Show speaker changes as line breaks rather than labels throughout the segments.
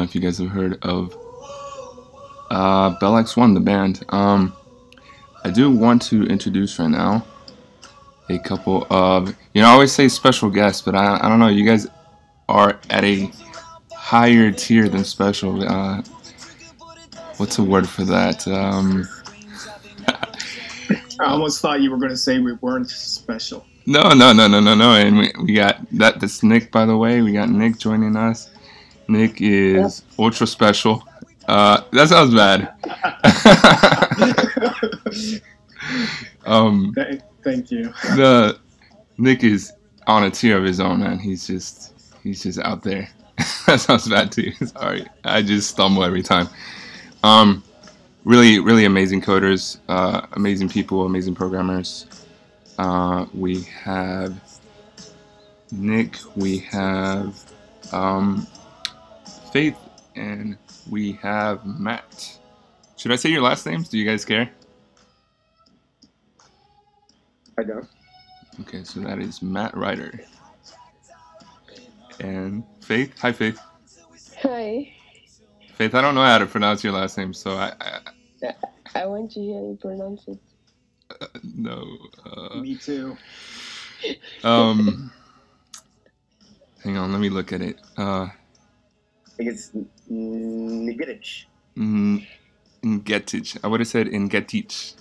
know if you guys have heard of Bell X1, the band. I do want to introduce right now a couple of, I always say special guests, but I don't know, you guys are at a higher tier than special. What's a word for that?
I almost thought you were going to say we weren't special.
No. And we got that's Nick, by the way. We got Nick joining us. Nick is ultra special. That sounds bad.
Thank you.
Nick is on a tier of his own, man. He's just out there. That sounds bad too. Sorry, I just stumble every time. Really amazing coders, amazing people, amazing programmers. We have Nick, we have Faith, and we have Matt. Should I say your last names? Do you guys care?
I don't.
Okay, so that is Matt Ryder. And Faith. Hi, Faith.
Hi.
Faith, I don't know how to pronounce your last name, so
I want to hear you pronounce it.
No.
Me too.
Hang on, let me look at it.
I think it's Nigirich.
Ngetich. I would have said Ngetich.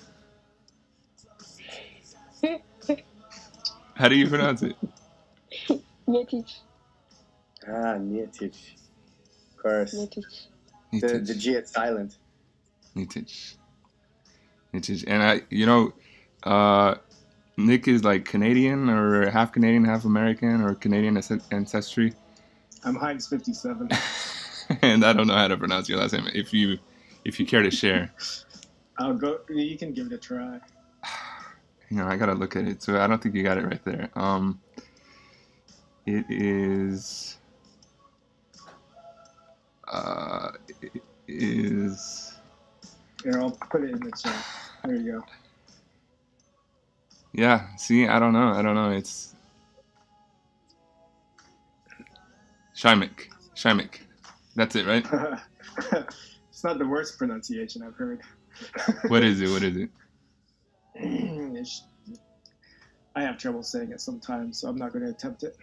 How do you pronounce it?
Ngetich.
Ngetich. Of course.
Ngetich.
The G is silent.
Ngetich. And Nick is like Canadian or half Canadian, half American, or Canadian ancestry.
I'm Heinz 57.
And I don't know how to pronounce your last name. If you care to share.
I'll go. You can give it a try.
I gotta look at it. So I don't think you got it right there. It is. It is.
Here, I'll put it in the chat. There you go.
Yeah. See, I don't know. It's Schimek. That's it, right?
It's not the worst pronunciation I've heard.
What is it?
I have trouble saying it sometimes, so I'm not going to attempt it.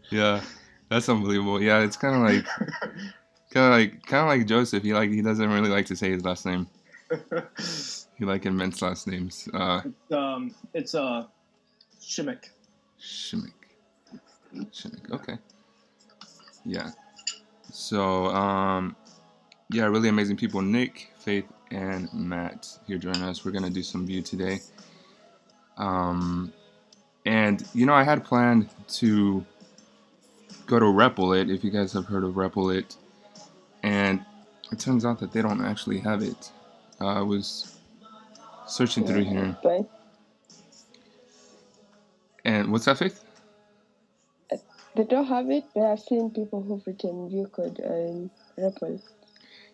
Yeah, that's unbelievable. Yeah, it's kind of like Joseph. He doesn't really like to say his last name. He invents last names.
It's Schimek.
Schimek. Okay. Yeah. So really amazing people. Nick, Faith, and Matt here joining us. We're gonna do some Vue today. And I had planned to go to repl.it, if you guys have heard of repl.it, and it turns out that they don't actually have it. I was searching through here. And what's that, Faith?
They don't have it, but I've seen people who've written Vue code in repl.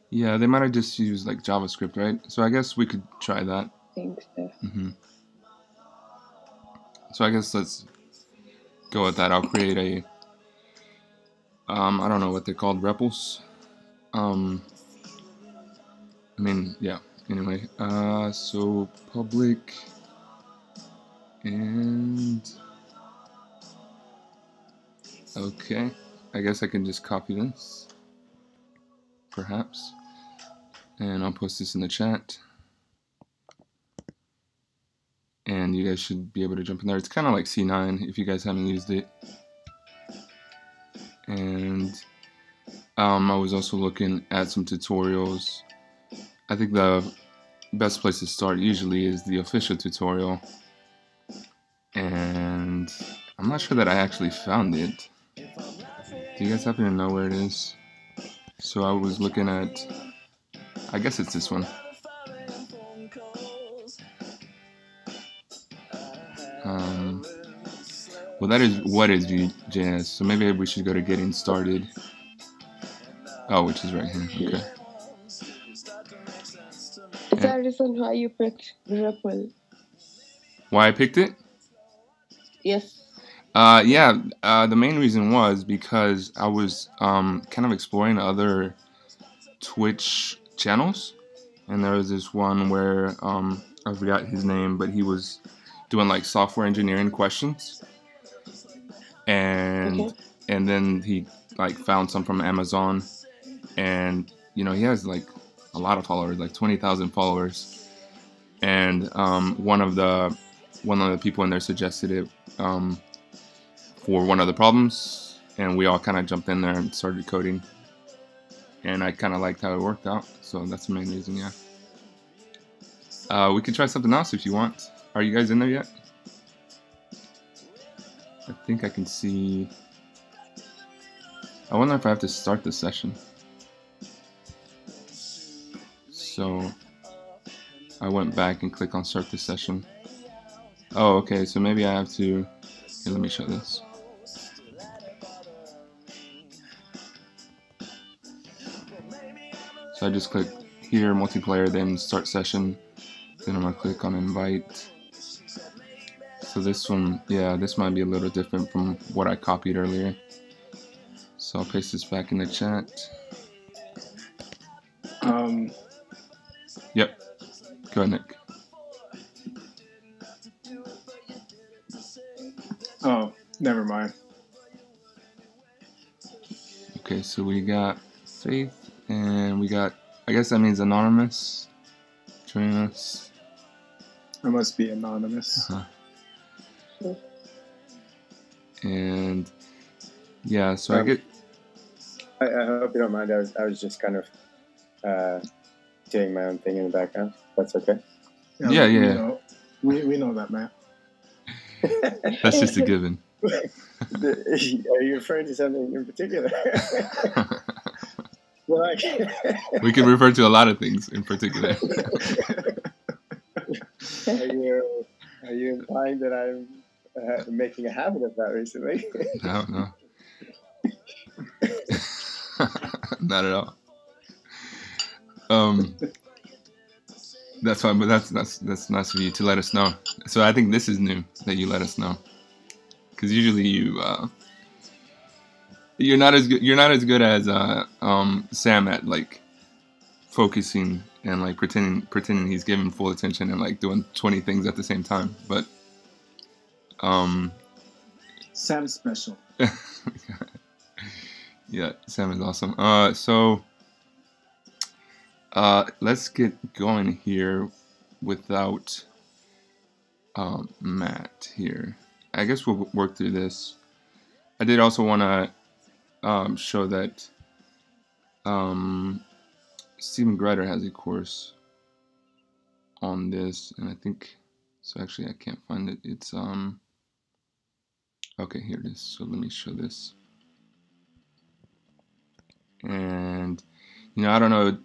Yeah, they might have just used JavaScript, right? So I guess we could try that.
I think so.
Mm-hmm. So I guess let's go with that. I'll create a, I don't know what they're called, repls. Yeah. Anyway, so public and okay. I guess I can just copy this, perhaps, and I'll post this in the chat. And you guys should be able to jump in there. It's kind of like C9 if you guys haven't used it. And I was also looking at some tutorials. I think the best place to start usually is the official tutorial. And I'm not sure that I actually found it. Do you guys happen to know where it is? So I was looking at, I guess it's this one. Well, that is what is Vue.js. So maybe we should go to getting started. Oh, which is right here. Okay.
Is that a reason why you picked repl?
Why I picked it?
Yes.
The main reason was because I was kind of exploring other Twitch channels, and there was this one where I forgot his name, but he was doing like software engineering questions, and then he like found some from Amazon, and he has like a lot of followers, like 20,000 followers, and one of the people in there suggested it for one of the problems, and we all kind of jumped in there and started coding, and I kind of liked how it worked out, so that's the main reason. We could try something else if you want. Are you guys in there yet? I think I can see. I wonder if I have to start the session. So I went back and clicked on start the session. Oh, okay, so maybe I have to. Here, let me show this. So I just click here, multiplayer, then start session. Then I'm gonna click on invite. So this one, this might be a little different from what I copied earlier. So I'll paste this back in the chat. Yep. Go ahead, Nick.
Oh, never mind.
Okay, so we got Faith, and we got, I guess that means anonymous joining us.
I must be anonymous.
And so I
hope you don't mind. I was just kind of doing my own thing in the background. That's okay.
Yeah.
We know that, Matt.
That's just a given.
Are you referring to something in particular?
We can refer to a lot of things in particular.
Are you implying that I'm making a habit of that recently?
No. Not at all. That's fine, but that's nice of you to let us know. So I think this is new that you let us know, because usually you're not as good as Sam at like focusing and like pretending he's giving full attention and like doing 20 things at the same time. But
Sam's special.
Yeah, Sam is awesome. So let's get going here without Matt here. I guess we'll work through this. I did also want to show that Stephen Grider has a course on this, and I think so. Actually, I can't find it. It's okay, here it is. So let me show this. And I don't know.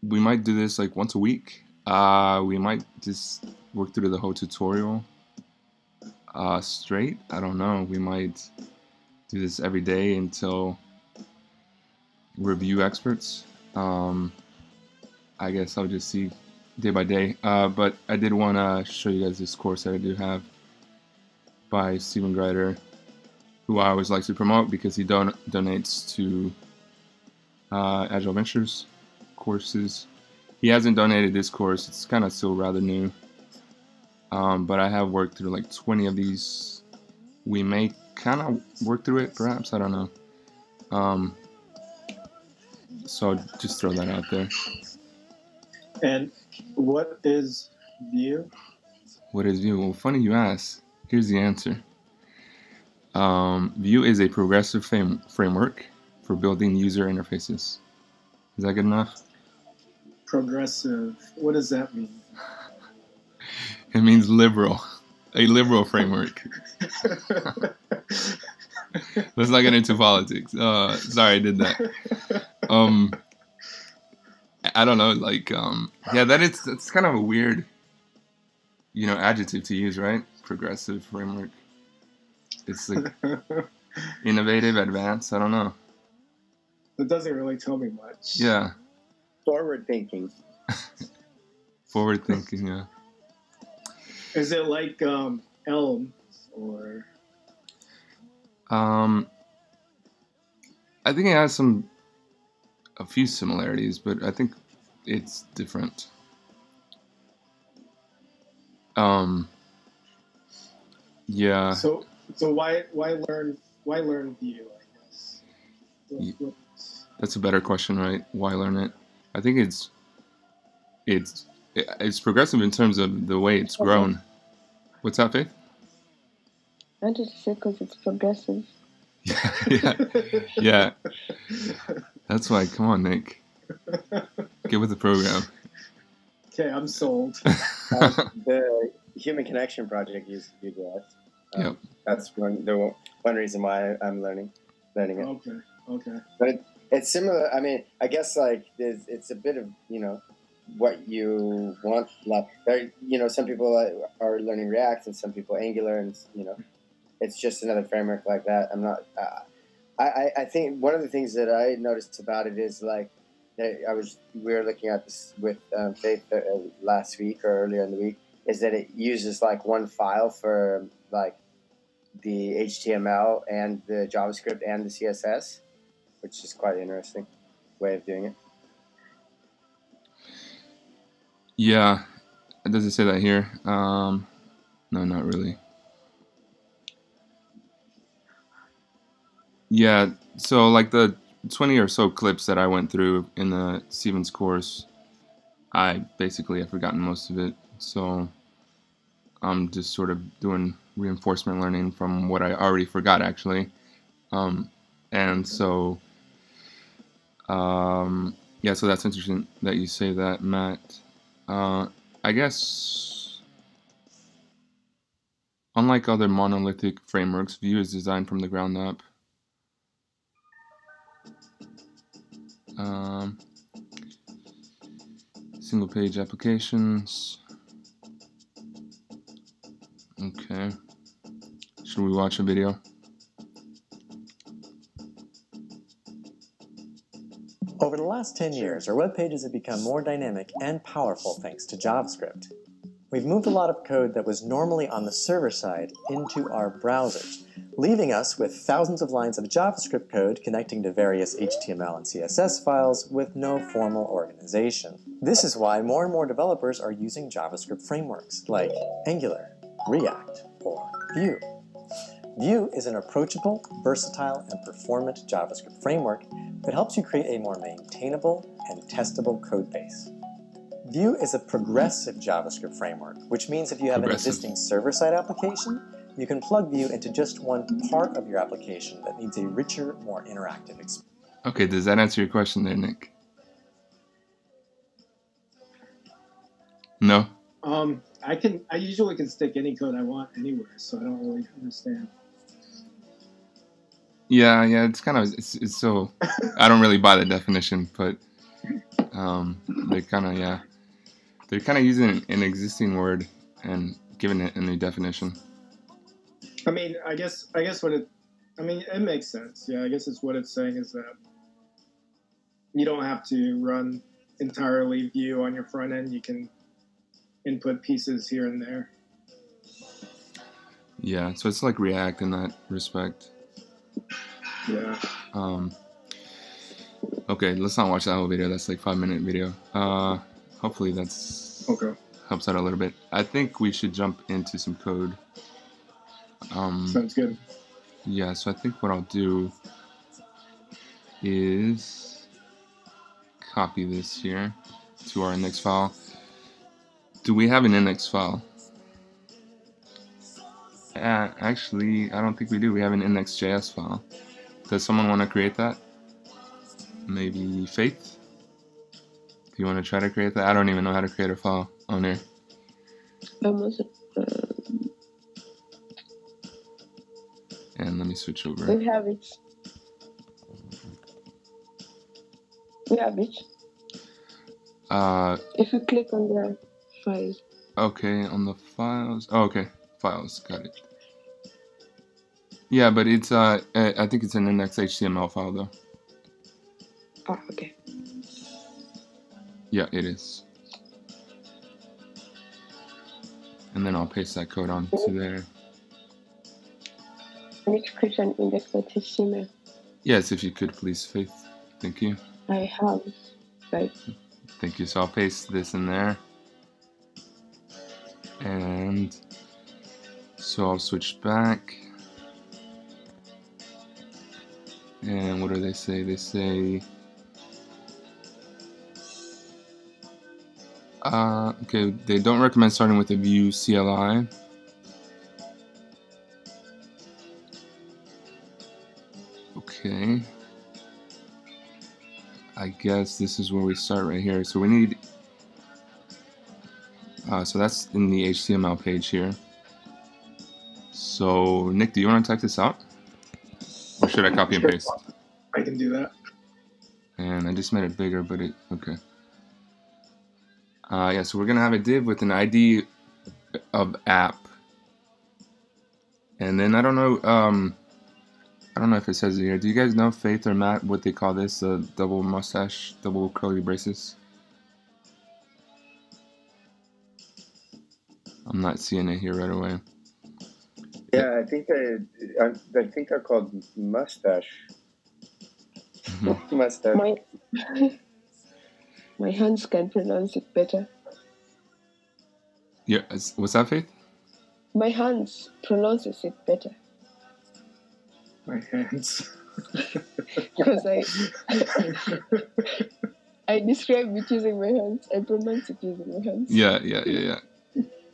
We might do this like once a week. We might just work through the whole tutorial straight. I don't know. We might do this every day until we're Vue experts. I guess I'll just see day by day. But I did want to show you guys this course that I do have by Stephen Grider, who I always like to promote because he donates to AgileVentures courses. He hasn't donated this course. It's kind of still rather new. But I have worked through like 20 of these. We may kind of work through it, perhaps. I don't know. So I'll just throw that out there.
And what is Vue?
What is Vue? Well, funny you ask. Here's the answer. Vue is a progressive framework for building user interfaces. Is that good enough?
Progressive. What does that mean?
It means liberal. A liberal framework. Let's not get into politics. Sorry, I did that. I don't know. Like, that's kind of a weird, adjective to use, right? Progressive framework. It's like innovative, advanced. I don't know.
That doesn't really tell me much.
Yeah.
Forward thinking.
Forward thinking, yeah.
Is it like Elm, or?
I think it has a few similarities, but I think it's different. Yeah.
So why learn Vue, I guess?
That's a better question, right? Why learn it? I think it's progressive in terms of the way it's grown. What's that, Faith?
I wanted to say because it's progressive.
Yeah. That's why. Come on, Nick. Get with the program.
Okay, I'm sold.
The Human Connection project uses Vue.js.
Yep.
That's one reason why I'm learning it.
Okay.
But it's similar. I mean, I guess like it's a bit of what you want. Like some people are learning React and some people Angular, and it's just another framework like that. I'm not. I think one of the things that I noticed about it is like we were looking at this with Faith last week or earlier in the week, is that it uses like one file for like the HTML and the JavaScript and the CSS, which is quite an interesting way of doing it.
Yeah. Does it say that here? No, not really. Yeah, so like the 20 or so clips that I went through in the Stevens course, I have forgotten most of it. So I'm just sort of doing reinforcement learning from what I already forgot, actually. And so, yeah, so that's interesting that you say that, Matt. I guess, unlike other monolithic frameworks, Vue is designed from the ground up. Single page applications. Okay. Should we watch a video?
Over the last 10 years, our web pages have become more dynamic and powerful thanks to JavaScript. We've moved a lot of code that was normally on the server side into our browsers, leaving us with thousands of lines of JavaScript code connecting to various HTML and CSS files with no formal organization. This is why more and more developers are using JavaScript frameworks like Angular, React, or Vue. Vue is an approachable, versatile, and performant JavaScript framework that helps you create a more maintainable and testable code base. Vue is a progressive JavaScript framework, which means if you have an existing server-side application, you can plug Vue into just one part of your application that needs a richer, more interactive experience.
Okay, does that answer your question there, Nick? No?
I usually can stick any code I want anywhere, so I don't really understand.
Yeah, it's kind of, it's so, I don't really buy the definition, but they're kind of using an existing word and giving it a new definition.
I mean, I guess it makes sense. Yeah, I guess it's what it's saying is that you don't have to run entirely Vue on your front end. You can input pieces here and there.
Yeah, so it's like React in that respect.
Yeah.
Okay, let's not watch that whole video. That's like 5-minute video. Hopefully that's helps out a little bit. I think we should jump into some code.
Sounds good.
Yeah, so I think what I'll do is copy this here to our index file. Do we have an index file? Actually, I don't think we do. We have an index.js file. Does someone want to create that? Maybe Faith? Do you want to try to create that? I don't even know how to create a file on here. And let me switch over.
We have it. If you click on the file.
Okay, on the files. Oh, okay, files. Got it. Yeah, but it's I think it's an index.html file though.
Oh, okay.
Yeah, it is. And then I'll paste that code onto there.
need to create an index for Schimek.
Yes, if you could, please, Faith. Thank you.
I have, right?
Thank you. So I'll paste this in there. And so I'll switch back. And what do they say? They say, okay, they don't recommend starting with a Vue CLI. Okay. I guess this is where we start right here. So we need, so that's in the HTML page here. So Nick, do you want to type this out? Or should I copy and paste?
I can do that.
And I just made it bigger, but it, okay. Yeah, so we're gonna have a div with an ID of app. And then I don't know if it says it here. Do you guys know, Faith or Matt, what they call this? Double mustache, double curly braces? I'm not seeing it here right away.
Yeah, I think they're called mustache. Mustache.
My hands can pronounce it better.
Yeah, what's that, Faith?
My hands pronounces it better.
My hands.
Because I describe it using my hands. I pronounce it using my hands.
Yeah.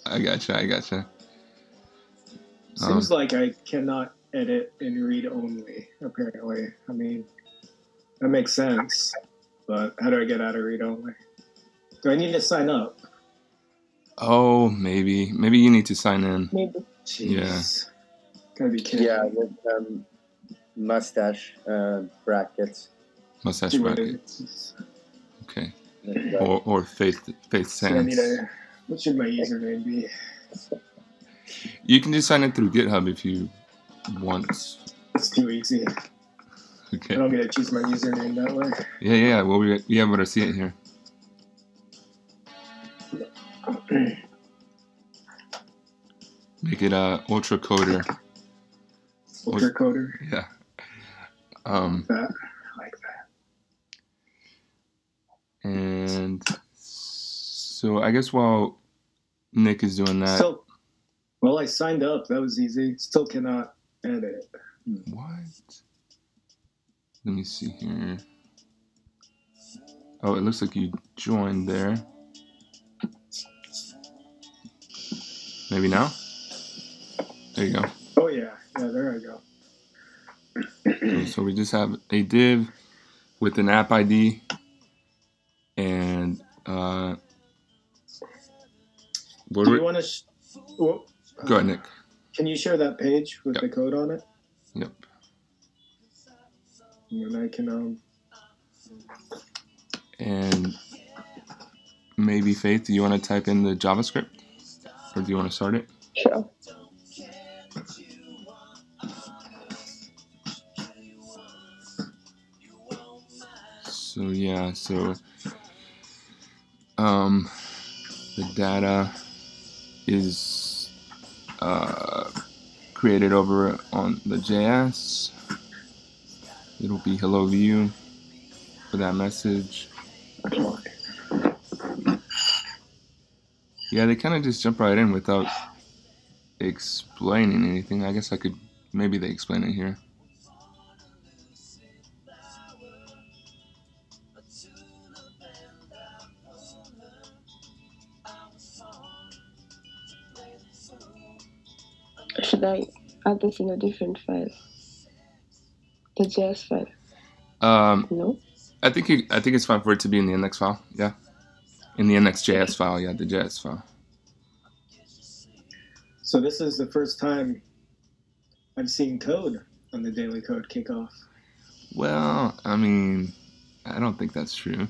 I gotcha.
Seems like I cannot edit in read only, apparently. I mean, that makes sense. But how do I get out of read only? Do I need to sign up?
Oh, maybe you need to sign in.
Maybe.
Jeez. Gotta be kidding.
Yeah, with mustache brackets.
Mustache brackets. Okay.
Like
Or Faith
So I
Sans.
need a, what should my username be?
You can just sign in through GitHub if you want.
It's too easy.
Okay.
I don't get to choose my username that way.
Yeah. Well, we able to see it here. Make it ultra coder.
Ultra coder.
Yeah.
That. I like that.
And so I guess while Nick is doing that.
Still, well, I signed up. That was easy. Still cannot edit.
What? Let me see here. Oh, it looks like you joined there. Maybe now? There you go.
Oh, yeah. Yeah, there I go.
So we just have a div with an app ID and
Do you want to...
go ahead, Nick.
Can you share that page with the code on it?
Yep.
And then I can...
And maybe, Faith, do you want to type in the JavaScript? Or do you want to start it?
Sure.
So yeah, the data is created over on the JS. It'll be hello Vue for that message. Yeah, they kind of just jump right in without explaining anything. I guess I could, maybe they explain it here.
Should I add this in a different file? The JS file? No?
I think it's fine for it to be in the index file. Yeah, in the index.js file. Yeah, the JS file.
So this is the first time I've seen code on the Daily Code Kickoff.
Well, I mean, I don't think that's true.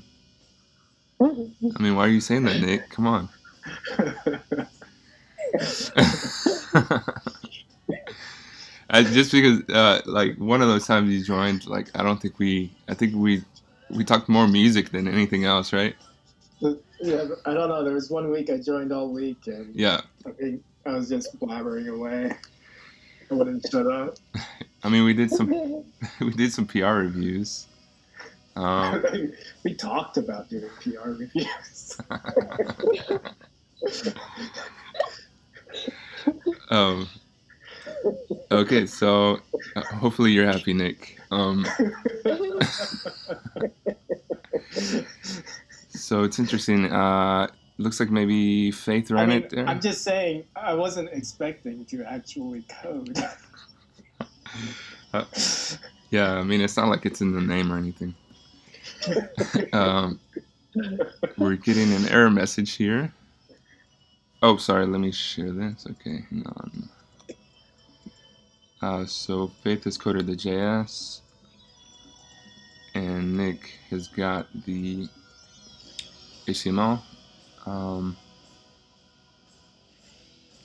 I mean, why are you saying that, Nick? Come on. Just because, like, one of those times you joined, like, I think we talked more music than anything else, right?
Yeah, I don't know. There was one week I joined all week, and
yeah,
I think I was just blabbering away. wouldn't shut up.
I mean, we did some PR reviews.
We talked about doing PR reviews.
Okay, so hopefully you're happy, Nick. So it's interesting. Looks like maybe Faith ran it there.
I'm just saying, I wasn't expecting to actually code.
Yeah, I mean, it's not like it's in the name or anything. We're getting an error message here. Oh, sorry, let me share this. Okay, hang on. So Faith has coded the JS, and Nick has got the HTML.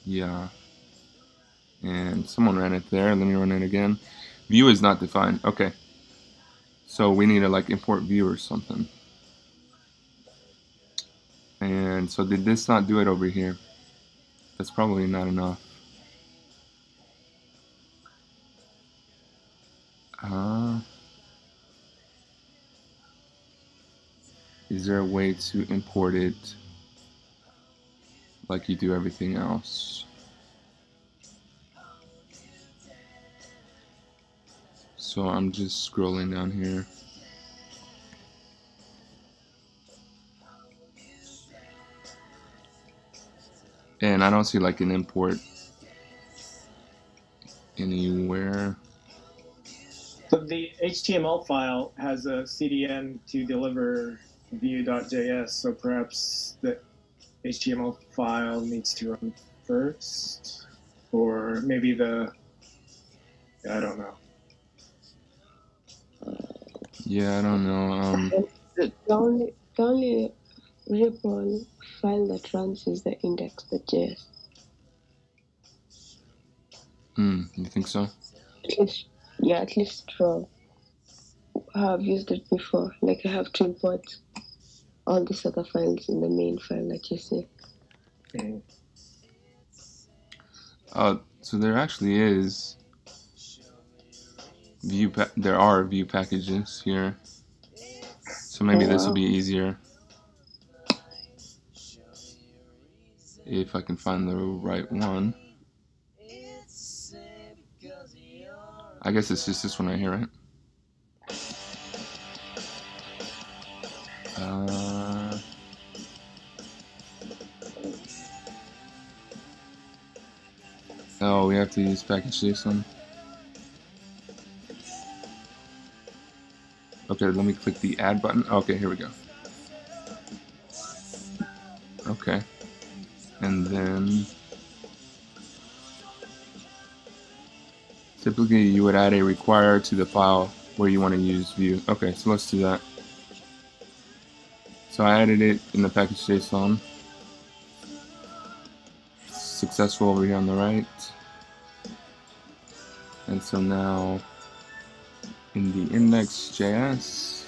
Yeah, and someone ran it there. Let me run it again. View is not defined. Okay, so we need to like import view or something. And so did this not do it over here? That's probably not enough. Is there a way to import it like you do everything else? So I'm just scrolling down here. And I don't see like an import anywhere.
So the HTML file has a CDN to deliver Vue.js, so perhaps the HTML file needs to run first, or maybe I don't know.
Yeah, I don't know.
The only repl file that runs is the index.js.
You think so?
At least from I have used it before. Like I have to import all these other files in the main file that you see.
So there actually is Vue. There are Vue packages here. So maybe this will be easier if I can find the right one. I guess it's just this one right here, right? Oh, we have to use package.json. Okay, let me click the add button. Okay, here we go. Okay. And then typically you would add a require to the file where you want to use Vue. Okay, so let's do that. So I added it in the package.json. Successful over here on the right. And so now in the index.js,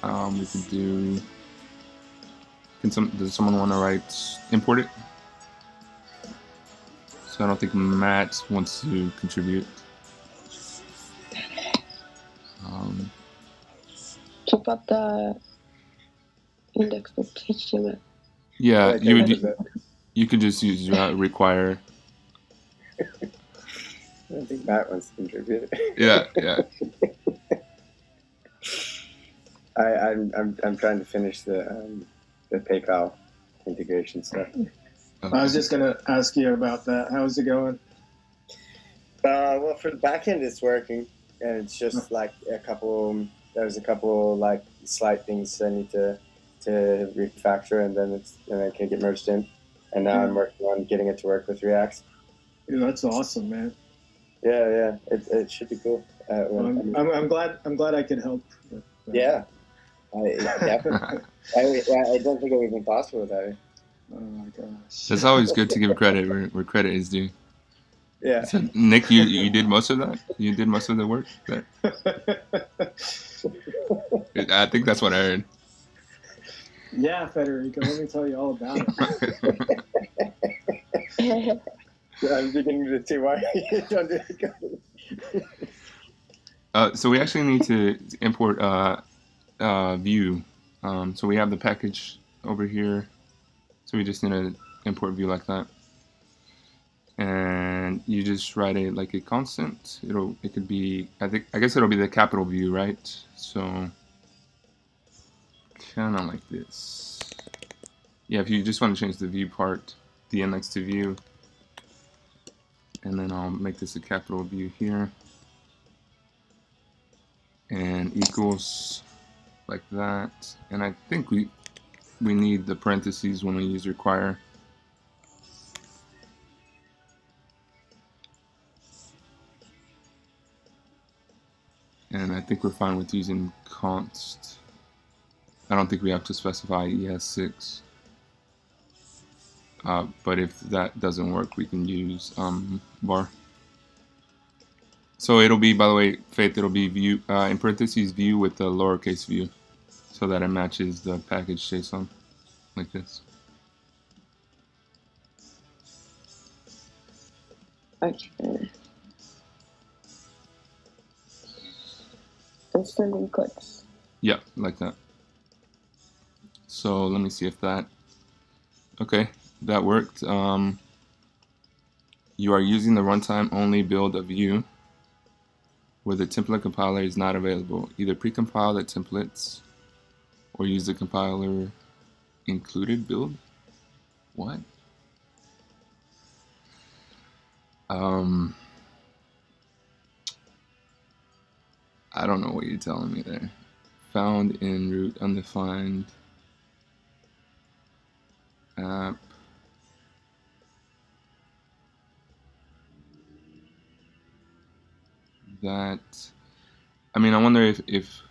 we could do, does someone want to write import it? So I don't think Matt wants to contribute.
Check out the index.html.
Yeah, you could just use require.
I don't think Matt wants to contribute.
Yeah.
I'm trying to finish the PayPal integration stuff.
Okay.
I was just gonna ask you about that. How's it going?
Well, for the backend, it's working, and it's just like there's a couple like slight things I need to refactor, and then it can get merged in. And now I'm working on getting it to work with React.
Dude, that's awesome, man.
Yeah, it should be cool.
I'm glad I could help.
Yeah, definitely. I don't think it would have been possible without it.
Oh my gosh.
It's always good to give credit where credit is due.
Yeah.
So, Nick, you did most of that? You did most of the work there? I think that's what I heard.
Yeah, Federico, let me tell you all about it.
I'm beginning to see why you don't do it.
So we actually need to import Vue. So we have the package over here. So we just need to import Vue like that. And you just write it like a constant. It could be, I guess it'll be the capital Vue, right? So kind of like this. Yeah, if you just want to change the Vue part, the N next to Vue, and then I'll make this a capital Vue here, and equals like that. And I think we need the parentheses when we use require. And I think we're fine with using const. I don't think we have to specify ES6. But if that doesn't work, we can use var. So it'll be, by the way, Faith, it'll be Vue, in parentheses Vue with the lowercase Vue, so that it matches the package JSON, like this.
Okay. And standing quotes.
Yeah, like that. So let me see if that, okay, that worked. You are using the runtime only build of Vue, where the template compiler is not available. Either precompile the templates or use the compiler included build. What? I don't know what you're telling me there. Found in root undefined app. That, I mean, I wonder if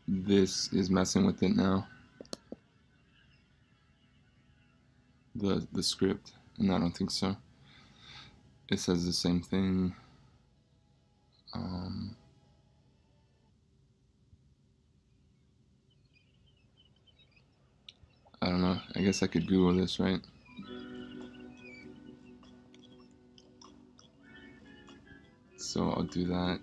this is messing with it now. The script, and I don't think so. It says the same thing. I don't know. I guess I could Google this, right? So I'll do that.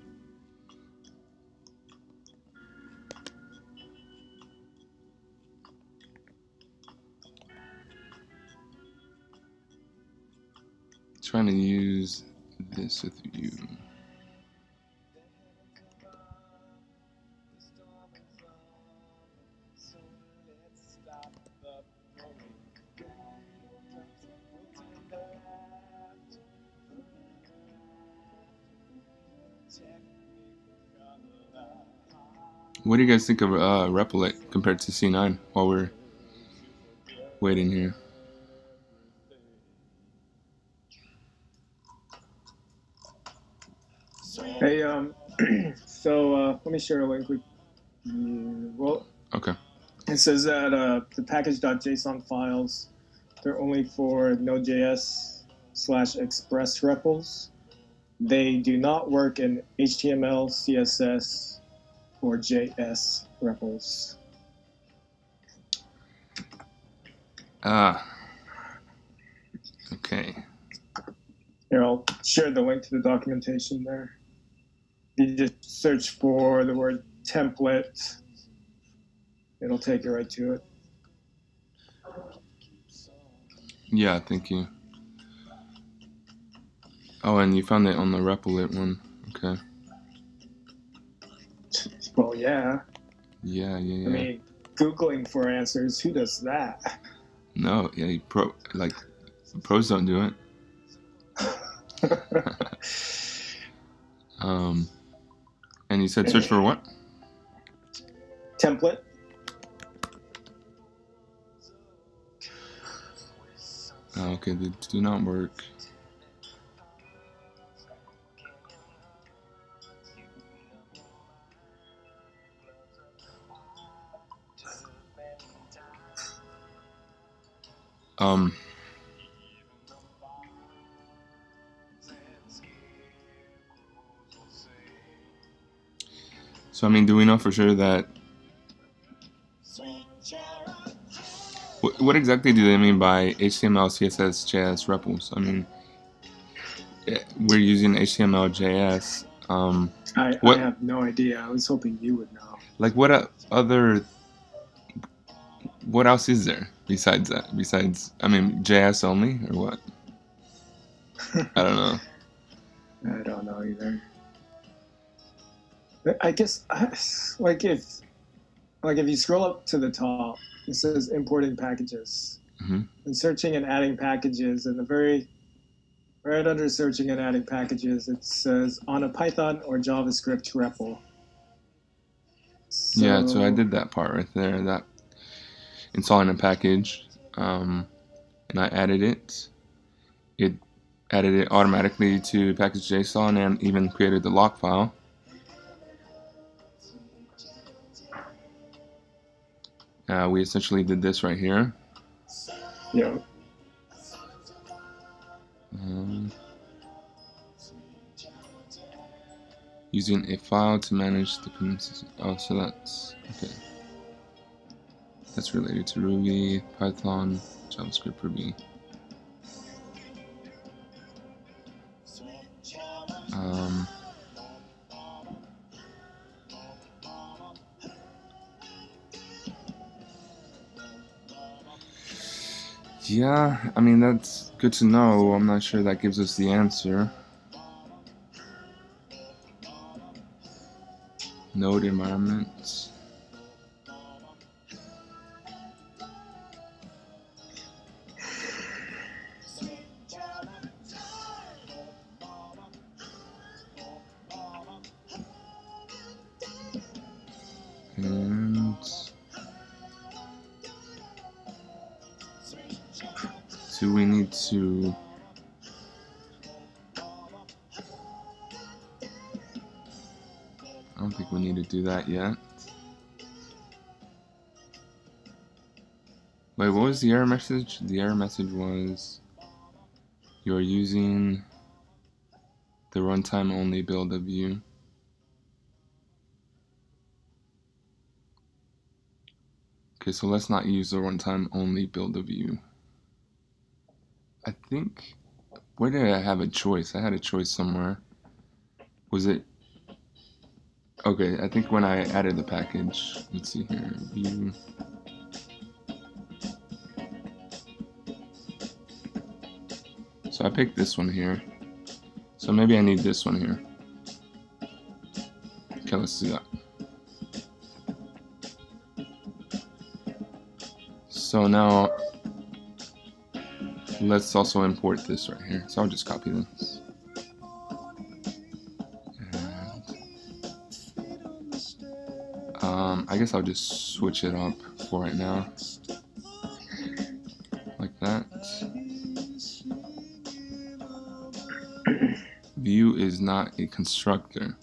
Trying to use this with Vue. What do you guys think of repl.it compared to C9 while we're waiting here?
Hey, so let me share a link with you. Well,
okay.
It says that the package.json files, they're only for Node.js/Express repls. They do not work in HTML, CSS, or JS repls.
Okay.
Here, I'll share the link to the documentation there. You just search for the word template. It'll take you right to it.
Yeah, thank you. Oh, and you found it on the repl.it one. Okay.
Well, yeah.
Yeah.
I mean, Googling for answers, who does that?
No, yeah, pros don't do it. And you said search for what?
Template.
Oh, okay, they do not work. So, I mean, do we know for sure that... What exactly do they mean by HTML, CSS, JS repls? I mean, we're using HTML, JS.
I have no idea. I was hoping you would know.
Like, what else is there besides that? Besides, I mean, JS only, or what? I don't know.
I don't know either. I guess, like if you scroll up to the top, it says importing packages.
Mm-hmm.
And searching and adding packages, and right under searching and adding packages, it says on a Python or JavaScript REPL.
Yeah, so I did that part right there, that installing a package, and I added it. It added it automatically to package.json and even created the lock file. We essentially did this right here.
Yeah.
Using a file to manage dependencies. Oh, so that's okay. That's related to Ruby, Python, JavaScript, Ruby. Yeah, I mean, that's good to know. I'm not sure that gives us the answer. Node environments. And do we need to I don't think we need to do that yet. Wait, what was the error message? The error message was you're using the runtime only build of Vue. Okay, so let's not use the runtime only build of Vue. I think, where did I have a choice? I had a choice somewhere. Was it? Okay, I think when I added the package, let's see here, Vue. So I picked this one here. So maybe I need this one here. Okay, let's do that. So now, let's also import this right here. So I'll just copy this. And I guess I'll just switch it up for right now. Like that. Vue is not a constructor.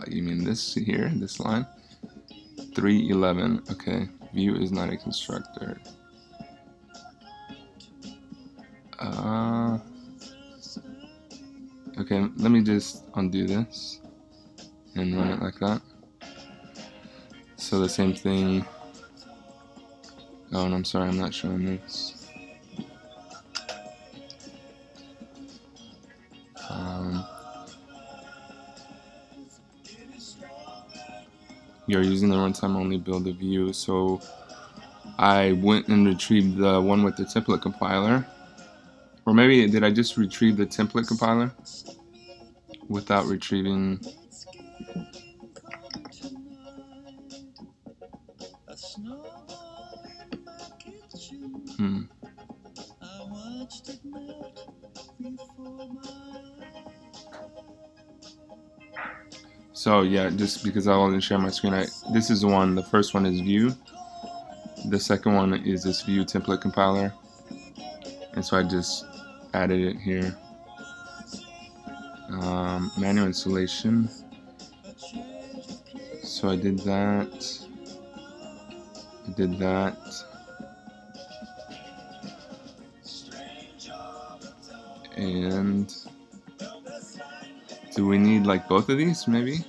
You mean this here, this line? 3:11. Okay, Vue is not a constructor. Okay, let me just undo this and run it like that. So the same thing. Oh, and I'm sorry, I'm not showing this. You're using the runtime only build of Vue, so I went and retrieved the one with the template compiler. Or maybe did I just retrieve the template compiler without retrieving? So yeah, just because I wasn't sharing my screen, this is the one. The first one is Vue. The second one is this Vue template compiler, and so I just added it here. Manual installation. So I did that. I did that. And do we need like both of these maybe?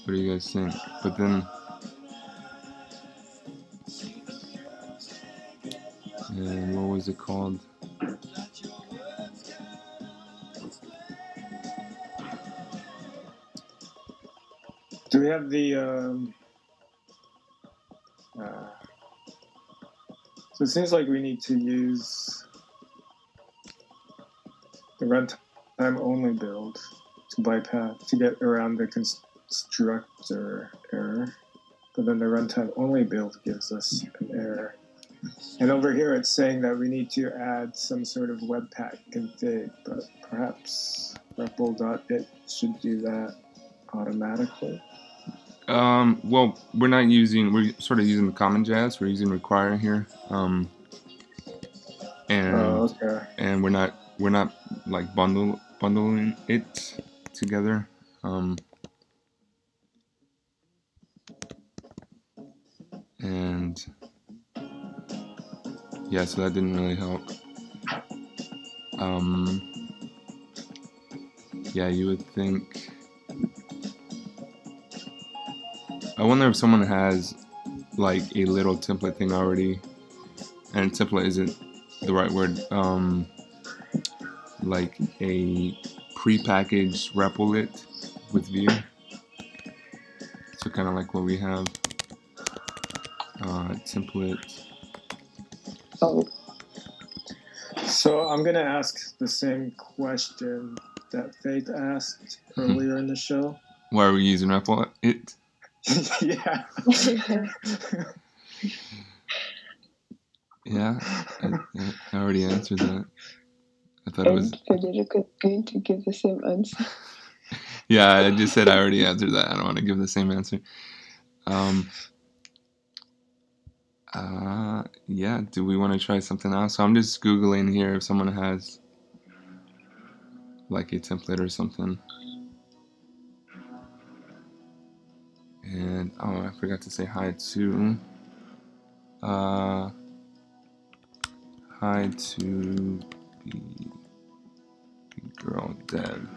What do you guys think? But then, and what was it called?
Do we have the so it seems like we need to use the runtime only build to bypass to get around the constructor error, but then the runtime only build gives us an error. And over here it's saying that we need to add some sort of webpack config, but perhaps repl.it should do that automatically.
Well, we're sort of using common JS. We're using require here. And we're not like bundling it together. And yeah, so that didn't really help. Yeah, you would think. I wonder if someone has like a little template thing already, and template isn't the right word. Like a pre-packaged repl.it with Vue. So kind of like what we have. Template.
Oh.
So I'm gonna ask the same question that Faith asked earlier in the show.
Why are we using repl.it?
Yeah.
Yeah, I already answered that. I thought it was.
Federico going to give the same answer.
Yeah, I just said I already answered that. I don't want to give the same answer. Yeah, do we want to try something else? So I'm just Googling here if someone has like a template or something. And oh, I forgot to say hi to the girl dev.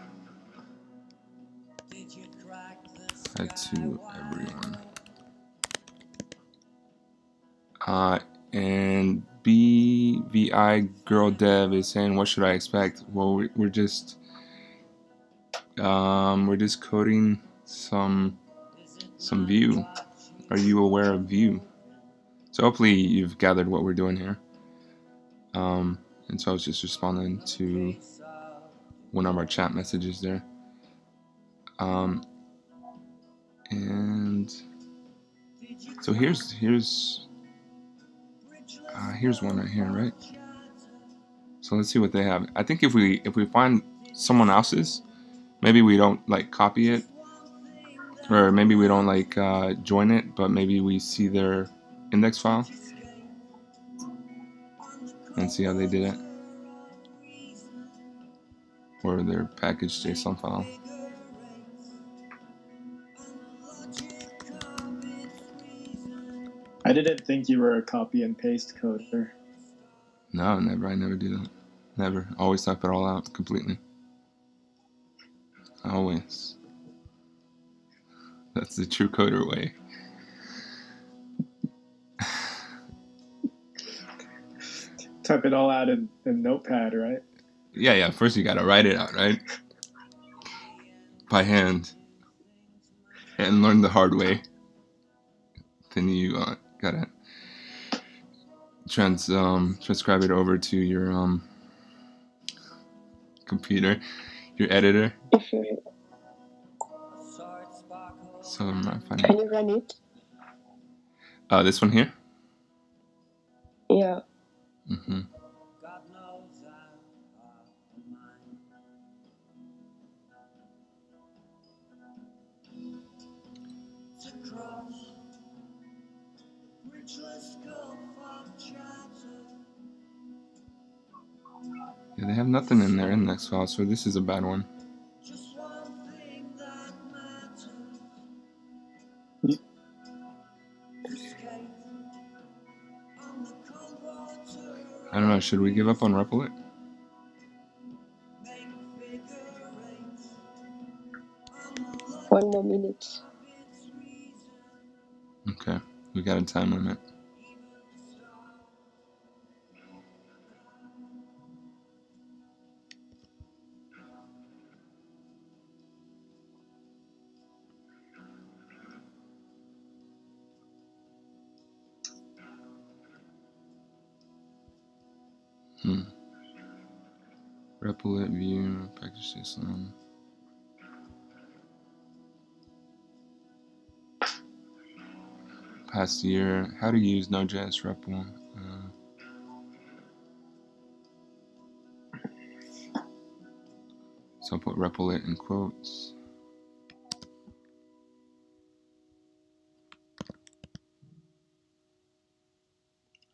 Hi to everyone. And BVI girl dev is saying, what should I expect? Well, we're just coding some Vue. Are you aware of Vue? So hopefully you've gathered what we're doing here. And so I was just responding to one of our chat messages there. And so here's one right here, right? So let's see what they have. I think if we find someone else's, maybe we don't like copy it, or maybe we don't like join it, but maybe we see their index file and see how they did it, or their package JSON file.
I didn't think you were a copy and paste coder.
No, never. I never do that. Never. Always type it all out completely. Always. That's the true coder way.
Type it all out in Notepad, right?
Yeah. First you gotta write it out, right? By hand. And learn the hard way. Then you gotta transcribe it over to your computer, your editor. So I'm not finding.
Can you run it?
This one here?
Yeah.
Mm-hmm. Yeah, they have nothing in their index file, so this is a bad one. I don't know, should we give up on repl.it?
One more minute.
We got a time limit. repl.it, Vue, package JSON. Past year, how to use Node.js REPL. So I'll put repl.it in quotes.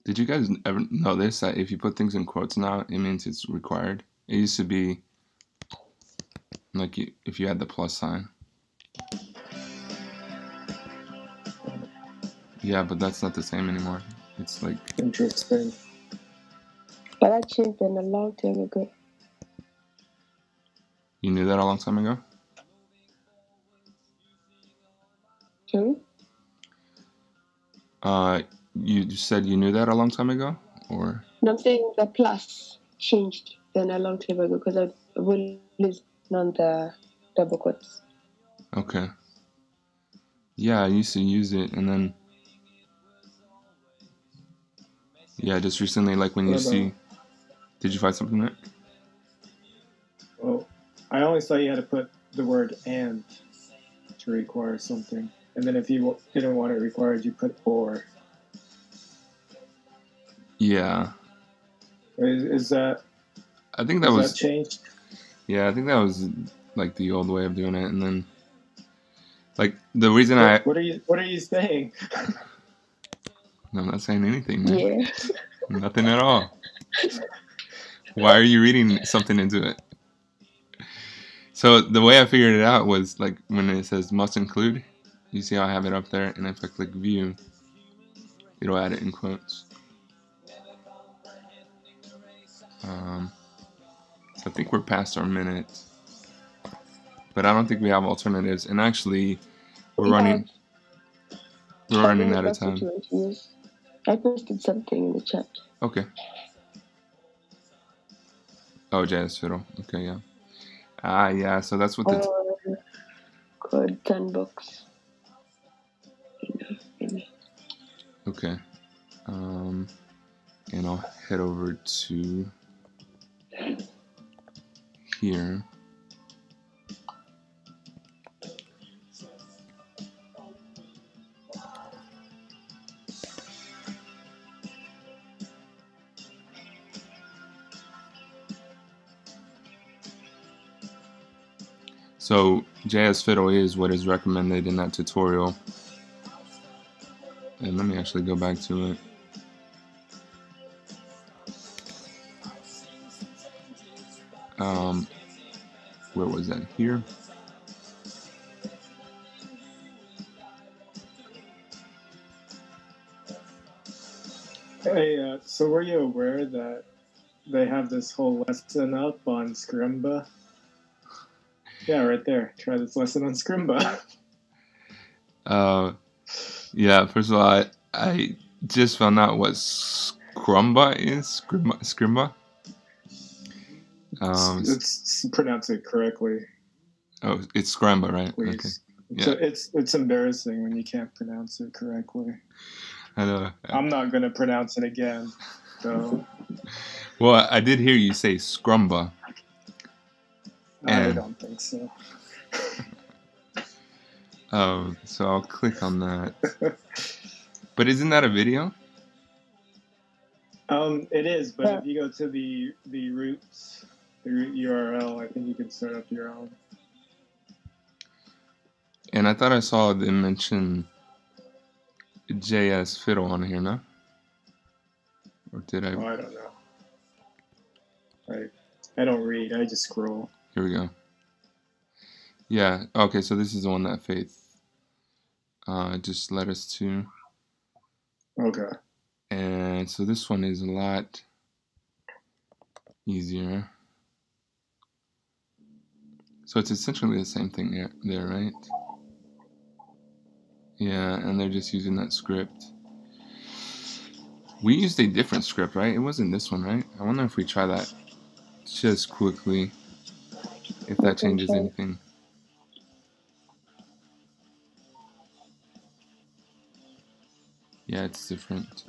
Did you guys ever notice that if you put things in quotes now, it means it's required? It used to be like if you had the plus sign. Yeah, but that's not the same anymore. It's like...
Interesting.
But that changed a long time ago.
You knew that a long time ago? You said you knew that a long time ago? Or?
No, I'm saying the plus changed then a long time ago because I've always known the double quotes.
Okay. Yeah, I used to use it, and then... Yeah, just recently, like when you see... Did you find something there?
Oh, I only saw you had to put the word "and" to require something. And then if you didn't want it required, you put "or."
Yeah.
Is that...
I think that was...
that changed?
Yeah, I think that was like the old way of doing it, and then... Like, the reason
What are you saying?
No, I'm not saying anything, man.
Yeah.
Nothing at all. Why are you reading something into it? So the way I figured it out was like when it says must include, you see how I have it up there, and if I click view, it'll add it in quotes. So I think we're past our minute, but I don't think we have alternatives. And actually, we're running out of time.
I posted something in the chat.
Okay. Oh, JSFiddle. Okay, yeah. Yeah, so that's what the...
Code sandbox.
Okay. And I'll head over to here. So JSFiddle is what is recommended in that tutorial. And let me actually go back to it. Where was that? Here?
Hey, so were you aware that they have this whole lesson up on Scrimba? Yeah, right there. Try this lesson on Scrimba.
Yeah, first of all, I just found out what Scrimba is. Scrimba?
Let's pronounce it correctly.
Oh, it's Scrimba, right?
Please.
Okay. Yeah.
It's embarrassing when you can't pronounce it correctly.
I know.
I'm not going to pronounce it again. So.
Well, I did hear you say Scrumba.
I don't think so.
Oh, so I'll click on that. But isn't that a video?
It is, but if you go to the root URL, I think you can start up your own.
And I thought I saw them mention JSFiddle on here, no? Or did I?
Oh, I don't know. I don't read. I just scroll.
Here we go. Yeah. Okay. So this is the one that Faith just led us to.
Okay.
And so this one is a lot easier. So it's essentially the same thing there, right? Yeah, and they're just using that script. We used a different script, right? It wasn't this one, right? I wonder if we try that just quickly, if that changes anything. Yeah, it's different.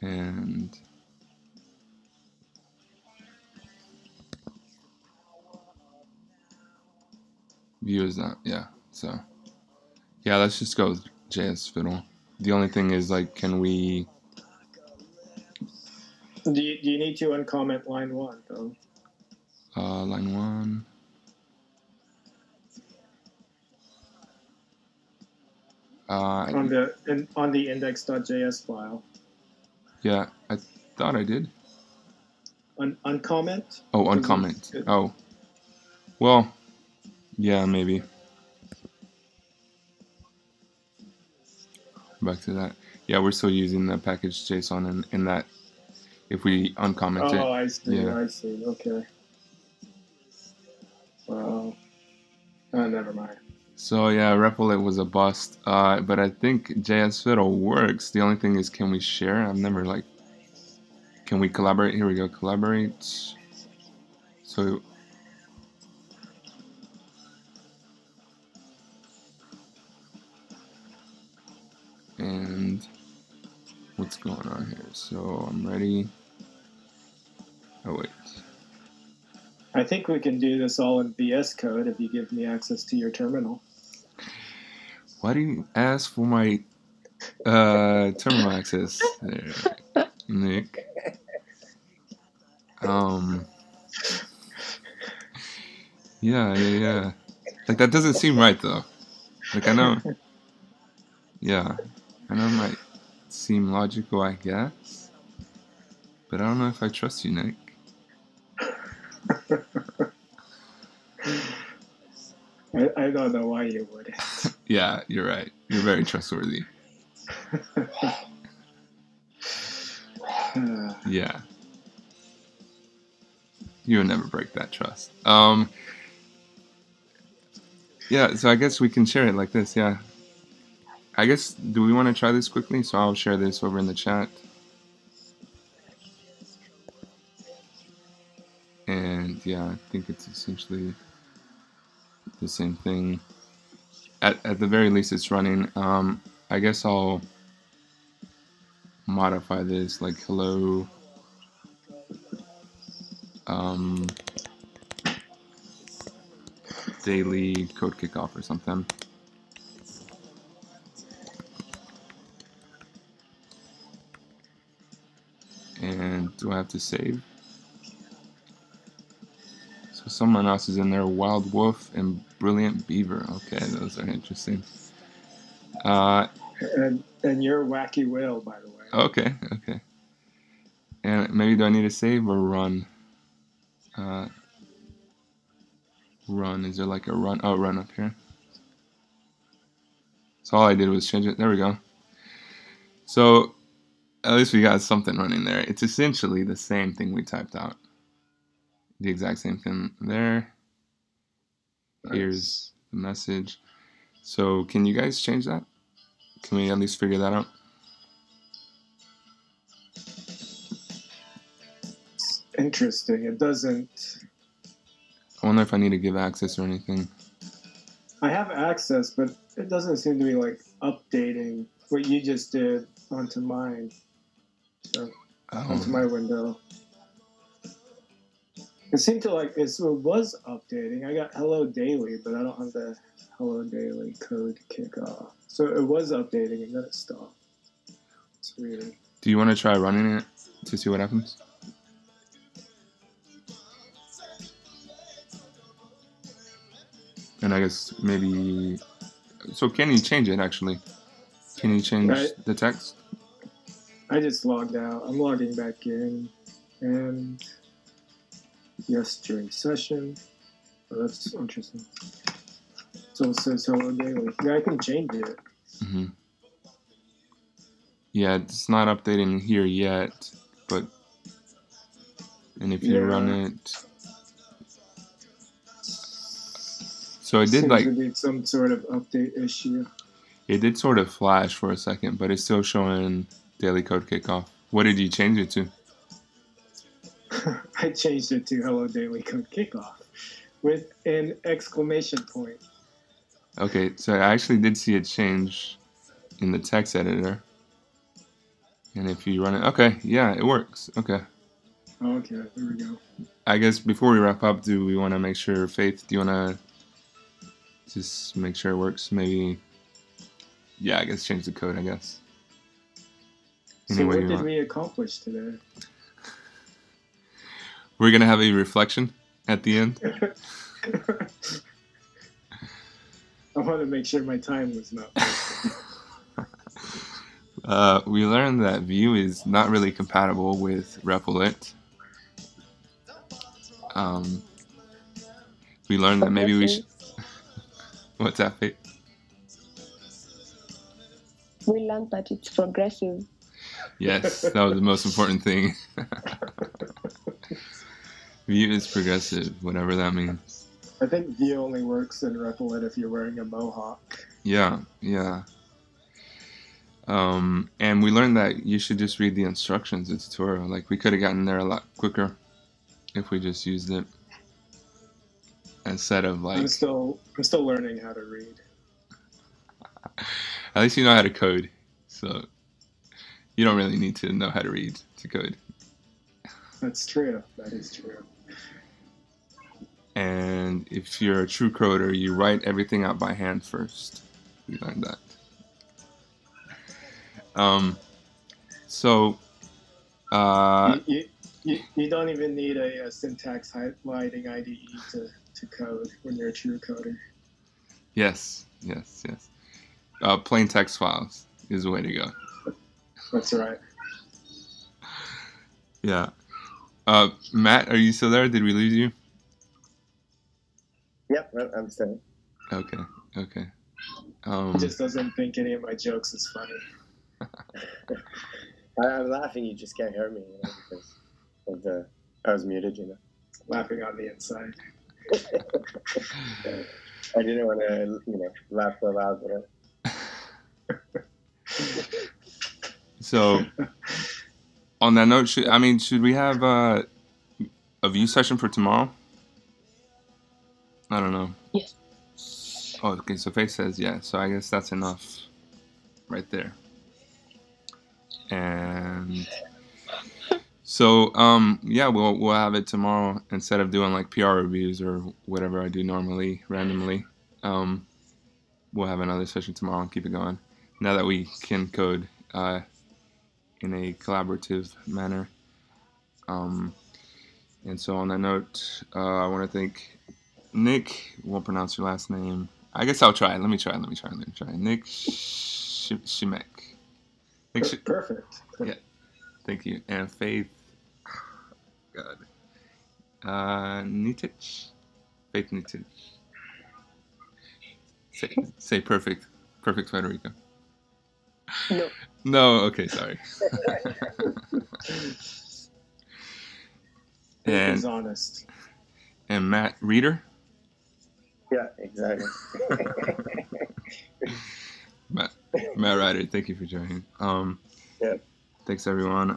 And Vue is not, yeah. So, yeah, let's just go with JSFiddle. The only thing is, like, can we...
Do you need to uncomment line 1, though?
Line 1.
On the index.js file.
Yeah, I thought I did.
Uncomment?
Oh, uncomment. Oh. Well, yeah, maybe. Back to that. Yeah, we're still using the package JSON in that if we uncomment it.
Oh, I see.
Yeah.
I see. Okay. Well, never mind.
So yeah, repl.it was a bust. But I think JSFiddle works. The only thing is, can we share? I've never like. Can we collaborate? Here we go. Collaborate. So. And what's going on here? So I'm ready. Oh wait.
I think we can do this all in VS Code if you give me access to your terminal.
Why do you ask for my terminal access there, Nick? Yeah. Like, that doesn't seem right, though. Like, I know. Yeah. I know it might seem logical, I guess. But I don't know if I trust you, Nick.
I don't know why you would.
Yeah, you're right. You're very trustworthy. Yeah. You would never break that trust. Yeah, so I guess we can share it like this, yeah. I guess, do we want to try this quickly? So I'll share this over in the chat. And yeah, I think it's essentially the same thing. At the very least, it's running. I guess I'll modify this like hello. Daily code kickoff or something. And do I have to save? So someone else is in there. Wild Wolf and Brilliant Beaver. Okay, those are interesting.
And you're Wacky Whale, by the way.
Okay. And maybe do I need to save or run? Run. Is there like a run? Oh, run up here. So all I did was change it. There we go. So at least we got something running there. It's essentially the same thing we typed out. The exact same thing there. Nice. Here's the message. So can you guys change that? Can we at least figure that out?
Interesting. It doesn't...
I wonder if I need to give access or anything.
I have access, but it doesn't seem to be like updating what you just did onto mine. So, onto my window. It seemed to like, it was updating. I got hello daily, but I don't have the hello daily code kickoff. So it was updating and then it stopped. It's weird.
Do you want to try running it to see what happens? And I guess maybe... So can you change it, actually? Can you change the text?
I just logged out. I'm logging back in. And... yes, during session. Oh, that's interesting. So it says hello daily. Yeah, I can change it.
Mm-hmm. Yeah, it's not updating here yet, but... And if you run it... So it did
Seems
like
to be some sort of update issue.
it did sort of flash for a second, but it's still showing daily code kickoff. What did you change it to?
I changed it to Hello Daily Code Kickoff with an exclamation point.
Okay, so I actually did see it change in the text editor. And if you run it, okay, yeah, it works. Okay.
Okay, there we go.
I guess before we wrap up, do we want to make sure, Faith, do you want to just make sure it works? Maybe, yeah, I guess change the code, I guess.
So what did we accomplish today?
We're going to have a reflection at the end.
I want to make sure my time was not wasted.
We learned that Vue is not really compatible with repl.it. We learned that maybe we should... What's that, Faith?
We learned that it's progressive.
Yes, that was the most important thing. Vue is progressive, whatever that means.
I think Vue only works in repl.it if you're wearing a mohawk.
Yeah, yeah. And we learned that you should just read the instructions, the tutorial. Like, we could have gotten there a lot quicker if we just used it instead of like...
I'm still learning how to read.
At least you know how to code, so you don't really need to know how to read to code.
That's true. That is true.
And if you're a true coder, you write everything out by hand first. We learned that.
You don't even need a syntax highlighting IDE to code when you're a true coder.
Yes. Plain text files is the way to go.
That's right.
Yeah. Matt, are you still there? Did we lose you?
Yep, I'm still.
Okay.
He just doesn't think any of my jokes is funny.
I'm laughing, you just can't hear me, because of I was muted,
Laughing on the inside.
I didn't want to, laugh so loud, but
So, on that note, should we have a Vue session for tomorrow? I don't know.
Yes.
Oh, okay. So Faith says yeah. So I guess that's enough, right there. And so yeah, we'll have it tomorrow instead of doing like PR reviews or whatever I do normally randomly. We'll have another session tomorrow and keep it going. Now that we can code in a collaborative manner. And so on that note, I want to thank Nick. Won't pronounce your last name. I guess I'll try. Let me try. Nick Schimek.
Perfect.
Yeah. Thank you. And Faith. God. Nitich. Faith Nitich. Say perfect. Perfect, Federico.
No.
No. Okay. Sorry.
He's honest.
And Matt Reeder.
yeah, exactly.
Matt Ryder, thank you for joining.
Yeah.
Thanks everyone.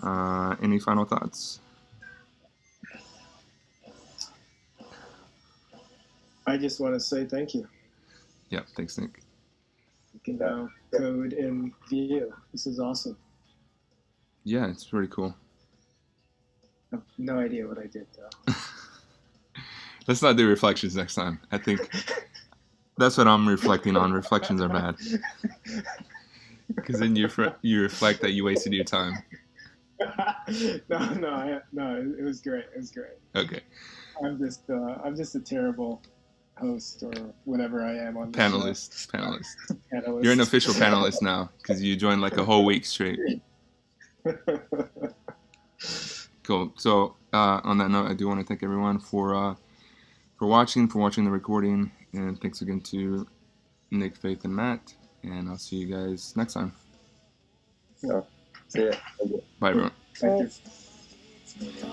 Any final thoughts?
I just want to say thank you.
Yeah, thanks Nick.
You can now code in Vue. This is awesome.
Yeah, it's pretty cool.
I have no idea what I did though.
Let's not do reflections next time. I think that's what I'm reflecting on. Reflections are bad. Because then you reflect that you wasted your time.
No, it was great.
Okay.
I'm just a terrible host or whatever I am on the
Panelist.
Panelist.
You're an official panelist now because you joined like a whole week straight. Cool. So on that note, I do want to thank everyone for watching the recording, and thanks again to Nick, Faith, and Matt. And I'll see you guys next time.
See ya.
Bye, everyone.
Thank you.